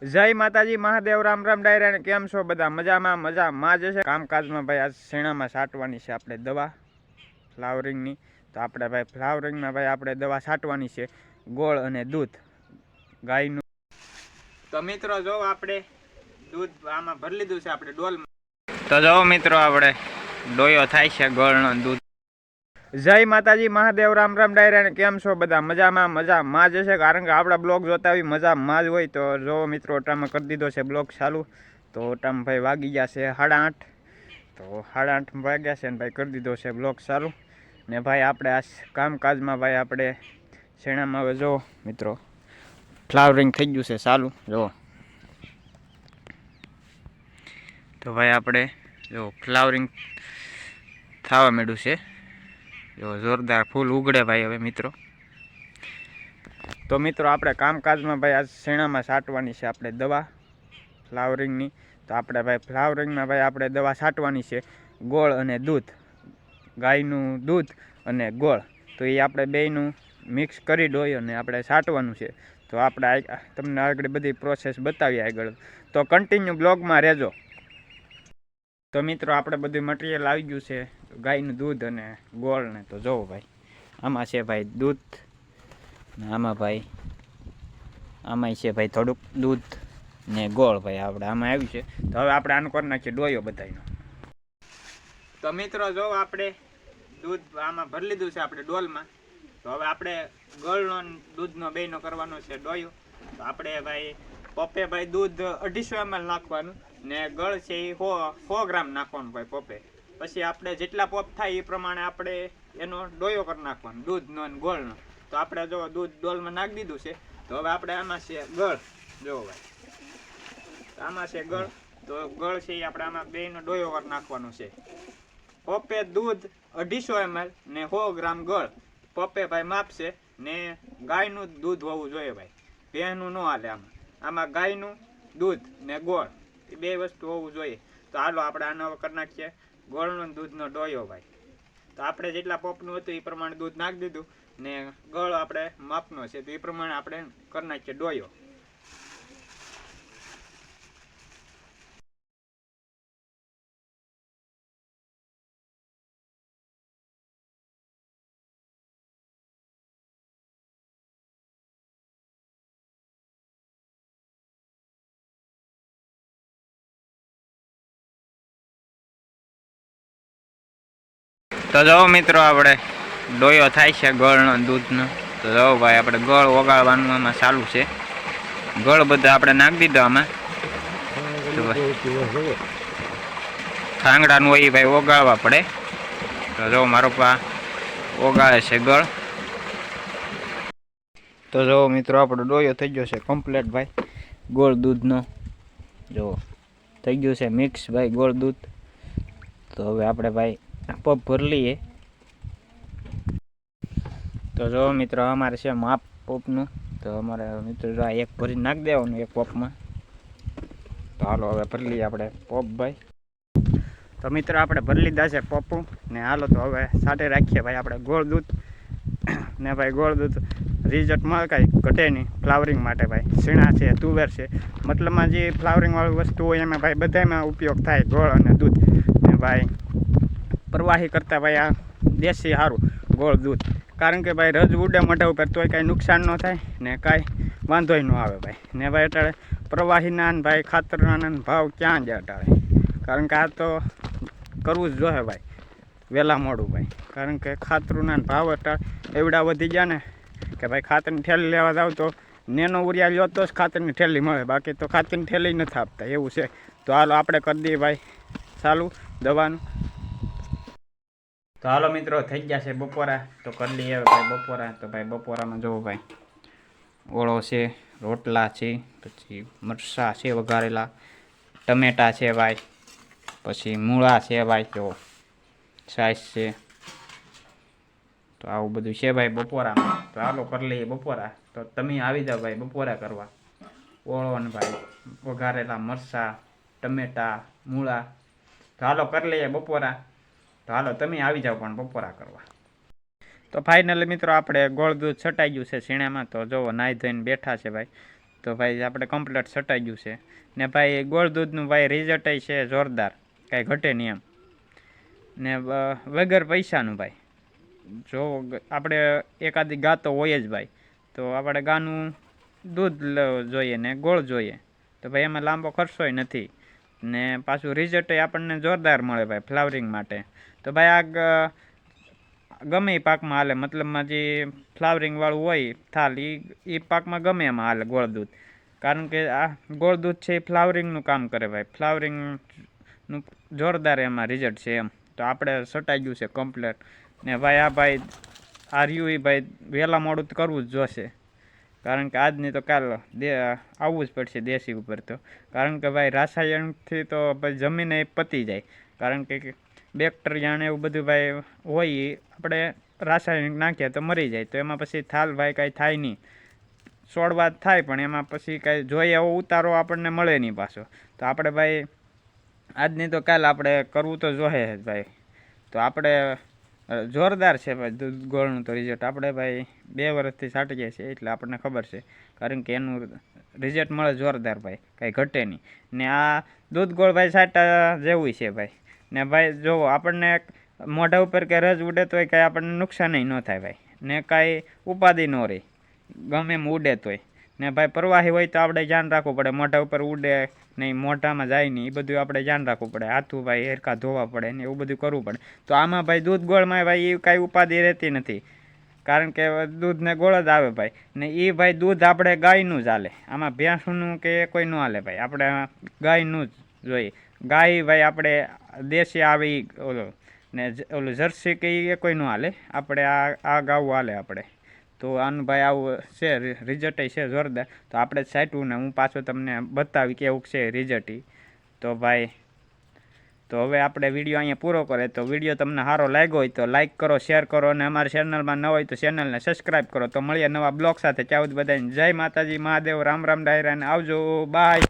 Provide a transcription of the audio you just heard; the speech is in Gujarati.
જય માતાજી મહાદેવ રામ રામ ડાયરા કેમ છો બધા મજામાં જશે કામકાજમાં ભાઈ આજ શેણામાં છાંટવાની છે આપણે દવા ફ્લાવરિંગની તો આપણે ભાઈ ફ્લાવરિંગમાં ભાઈ આપણે દવા છાંટવાની છે ગોળ અને દૂધ ગાયનું તો મિત્રો જો આપણે દૂધ આમાં ભરી લીધું છે આપણે ડોલમાં તો જો મિત્રો આપણે ડોયો થાય છે ગોળનો દૂધ જય માતાજી મહાદેવ રામ રામ ડાયરા કેમ છો બધા મજામાં જશે કારણ કે આપણા બ્લોગ જોતા હોય મજામાં જ હોય તો જો મિત્રો ઓટામાં કરી દીધો છે બ્લોગ ચાલુ તો ઓટામાં ભાઈ વાગી ગયા છે 8:30 તો 8:30 વાગ્યા છે ને ભાઈ કરી દીધો છે બ્લોગ ચાલુ ને ભાઈ આપણે આ કામકાજમાં ભાઈ આપણે શેણામાં હવે જો મિત્રો ફ્લાવરિંગ થઈ ગયું છે ચાલુ જો તો ભાઈ આપણે જો ફ્લાવરિંગ થવા માંડ્યું છે જો જોરદાર ફૂલ ઉગડે ભાઈ હવે મિત્રો તો મિત્રો આપણે કામકાજમાં ભાઈ આજ શેણામાં છાંટવાની છે આપણે દવા ફ્લાવરિંગની તો આપણે ભાઈ ફ્લાવરિંગમાં ભાઈ આપણે દવા છાંટવાની છે ગોળ અને દૂધ ગાયનું દૂધ અને ગોળ તો એ આપણે બેયનું મિક્સ કરી દઈએ અને આપણે છાંટવાનું છે તો આપણે તમને આગળ બધી પ્રોસેસ બતાવીએ આગળ તો કન્ટિન્યુ બ્લોગમાં રહેજો તો મિત્રો આપણે બધું મટીરિયલ આવી ગયું છે ગાયનું દૂધ અને ગોળ ને તો જોવો ભાઈ આમાં છે ભાઈ દૂધ ને આમાં ભાઈ આમાં છે ભાઈ થોડુંક દૂધ ને ગોળ ભાઈ આપણે આમાં આવ્યું છે તો હવે આપણે આનું કરી નાખીએ ડોયો બધાનો તો મિત્રો જો આપણે દૂધ આમાં ભરી લીધું છે આપણે ડોલમાં તો હવે આપણે ગોળનો દૂધનો બેયનો કરવાનો છે ડોયો તો આપણે ભાઈ પપ્પે ભાઈ દૂધ 250 ml નાખવાનું ને ગળ છે એ 100 ગ્રામ નાખવાનું ભાઈ પપ્પે પછી આપણે જેટલા પોપ થાય એ પ્રમાણે આપણે એનો ડોયો કરી નાખવાનો દૂધનો અને ગોળનો તો આપણે જો દૂધ ડોલમાં નાખી દીધું છે તો હવે આપણે આમાં છે ગળ જો ભાઈ આમાં છે ગળ તો ગળ છે એ આપણે આમાં બેયનો ડોયો કરી નાખવાનો છે પપ્પે દૂધ 250 ml ને 100 ગ્રામ ગળ પપ્પે ભાઈ માપશે ને ગાયનું દૂધ હોવું જોઈએ ભાઈ ભેંસનું ન હાલે આમાં ગાયનું દૂધ ને ગોળ એ બે વસ્તુ હોવું જોઈએ તો હાલો આપણે આનો કરી નાખીએ ગોળનો દૂધનો ડોયો ભાઈ તો આપણે જેટલા પોપનું હતું એ પ્રમાણે દૂધ નાખી દીધું ને ગળ આપણે માપનો છે તો એ પ્રમાણે આપણે કરી નાખીએ ડોયો તો જો મિત્રો આપણે ડોયો થાય છે ગળનો દૂધનો તો જો ભાઈ આપણે ગળ ઓગાળવાનું આમાં ચાલુ છે ગળ બધા આપણે નાખી દીધો આમાં ખાંગડાનું હોય ભાઈ ઓગાળવા પડે તો જો મારો પા ઓગાળે છે ગળ તો જો મિત્રો આપણો ડોયો થઈ ગયો છે કમ્પ્લીટ ભાઈ ગોળ દૂધનો જો થઈ ગયું છે મિક્સ ભાઈ ગોળ દૂધ તો હવે આપણે ભાઈ પપ ભરી લઈએ તો જો મિત્રો અમારે છે માપ પપનું તો અમારે મિત્રો જો એક ભરી નાખી દેવાનું એક પપમાં તો હાલો હવે ભરી લઈએ આપણે પપ ભાઈ તો મિત્રો આપણે ભરી લીધા છે પપું ને હાલો તો હવે સાથે રાખીએ ભાઈ આપણે ગોળ દૂધ ને ભાઈ ગોળ દૂધ રિઝલ્ટમાં કાંઈ ઘટે નહીં ફ્લાવરિંગ માટે ભાઈ શીણા છે તુવેર છે મતલબમાં જે ફ્લાવરિંગવાળી વસ્તુ હોય એમાં ભાઈ બધામાં ઉપયોગ થાય ગોળ અને દૂધ ને ભાઈ પ્રવાહી કરતાં ભાઈ આ દેશી સારું ગોળ દૂધ કારણ કે ભાઈ રજ ઉડે મોઢા ઉપર તોય કાંઈ નુકસાન ન થાય ને કાંઈ વાંધોય ન આવે ભાઈ ને ભાઈ અત્યારે પ્રવાહીના ને ભાઈ ખાતરના ભાવ ક્યાં જાય અત્યારે કારણ કે આ તો કરવું જ જોઈએ ભાઈ વહેલા મોડું ભાઈ કારણ કે ખાતરના ભાવ અત્યારે એવડા વધી ગયા ને કે ભાઈ ખાતરની થેલી લેવા જાવ તો નેનો ઉરિયા લ્યો તો જ ખાતરની થેલી મળે બાકી તો ખાતરની થેલી નથી આપતા એવું છે તો હાલો આપણે કરી દઈએ ભાઈ ચાલુ દવાનું તો હાલો મિત્રો થઈ ગયા છે બપોરા તો કરી લઈએ ભાઈ બપોરા તો ભાઈ બપોરામાં જોવો ભાઈ ઓળો છે રોટલા છે પછી મરચાં છે વઘારેલા ટમેટા છે ભાઈ પછી મૂળા છે ભાઈ જો સાઈઝ છે તો આવું બધું છે ભાઈ બપોરામાં તો હાલો કરી લઈએ બપોરા તો તમે આવી જાઓ ભાઈ બપોરા કરવા ઓળો ને ભાઈ વઘારેલા મરચાં ટમેટા મૂળા તો હાલો કરી લઈએ બપોરા તો હાલો તમે આવી જાઓ પણ બપોરા કરવા તો ફાઇનલી મિત્રો આપણે ગોળ દૂધ છટાઈ ગયું છે શીણામાં તો જોવો નાહી ધોઈને બેઠા છે ભાઈ તો ભાઈ આપણે કમ્પ્લીટ સટાઈ ગયું છે ને ભાઈ ગોળ દૂધનું ભાઈ રિઝલ્ટ છે જોરદાર, કાંઈ ઘટે નહીં એમ ને વગર પૈસાનું ભાઈ. જો આપણે એકાદી ગા તો હોય જ ભાઈ, તો આપણે ગાનું દૂધ જોઈએ ને ગોળ જોઈએ તો ભાઈ એમાં લાંબો ખર્ચોય નથી ને પાછું રિઝલ્ટ આપણને જોરદાર મળે ભાઈ ફ્લાવરિંગ માટે. તો ભાઈ આ ગમે એ પાકમાં હાલે, મતલબમાં જે ફ્લાવરિંગવાળું હોય થાલ એ પાકમાં ગમે એમાં હાલે ગોળ દૂધ, કારણ કે આ ગોળ દૂધ છે એ ફ્લાવરિંગનું કામ કરે ભાઈ, ફ્લાવરિંગનું જોરદાર એમાં રિઝલ્ટ છે એમ. તો આપણે સટાઈ ગયું છે કમ્પ્લેટ ને ભાઈ આ ભાઈ આ રહ્યું એ ભાઈ વહેલા મોડું તો કરવું જ જોશે, કારણ કે આજની તો કાલ આવવું જ પડશે દેશી ઉપર. તો કારણ કે ભાઈ રાસાયણિકથી તો ભાઈ જમીને પતી જાય, કારણ કે બેક્ટેરિયા ને એવું બધું ભાઈ હોય આપણે રાસાયણિક નાખીએ તો મરી જાય, તો એમાં પછી થાલ ભાઈ કાંઈ થાય નહીં, છોડવા થાય પણ એમાં પછી કાંઈ જોઈએ એવો ઉતારો આપણને મળે નહીં પાછો. તો આપણે ભાઈ આજની તો કાલ આપણે કરવું તો જોહે જ ભાઈ. તો આપણે જોરદાર છે ભાઈ દૂધ ગોળનું તો રિઝલ્ટ આપણે ભાઈ 2 વર્ષથી છાંટીએ છીએ એટલે આપણને ખબર છે, કારણ કે એનું રિઝલ્ટ મળે જોરદાર ભાઈ, કાંઈ ઘટે નહીં. ને આ દૂધ ગોળ ભાઈ છાંટા જેવું છે ભાઈ. ને ભાઈ જો આપણને મોઢા ઉપર કે રજ ઉડે તોય કાંઈ આપણને નુકસાન ન થાય ભાઈ, ને કાંઈ ઉપાધિ ન રહે ગમે એમ ઉડે તોય. ને ભાઈ પ્રવાહી હોય તો આપણે ધ્યાન રાખવું પડે, મોઢા ઉપર ઉડે નહીં, મોઢામાં જાય નહીં, એ બધું આપણે ધ્યાન રાખવું પડે, હાથું ભાઈ હરખા ધોવા પડે ને એવું બધું કરવું પડે. તો આમાં ભાઈ દૂધ ગોળમાં ભાઈ એ કાંઈ ઉપાધિ રહેતી નથી, કારણ કે દૂધ ને ગોળ જ આવે ભાઈ. ને એ ભાઈ દૂધ આપણે ગાયનું જ હાલે, આમાં ભેંસનું કે કોઈ ન હાલે ભાઈ, આપણે ગાયનું જ જોઈએ. ગાય ભાઈ આપણે દેશી આવી ઓલો ને ઓલું જર્સી કે એ કોઈ ન હાલે, આપણે આ ગાવું હાલે આપણે. તો આનું ભાઈ આવું છે રિઝલ્ટ છે જોરદાર. તો આપણે જ સાઈટવું ને હું પાછો તમને બતાવી કેવું છે રિઝલ્ટ. તો ભાઈ તો હવે આપણે વિડીયો અહીંયા પૂરો કરે. તો વિડીયો તમને સારો લાગ્યો હોય તો લાઇક કરો, શેર કરો, અને અમારી ચેનલમાં ન હોય તો ચેનલને સબસ્ક્રાઈબ કરો. તો મળીએ નવા બ્લોગ સાથે. ત્યાં બધાને જય માતાજી, મહાદેવ, રામ રામ ડાયરા, અને આવજો, બાય.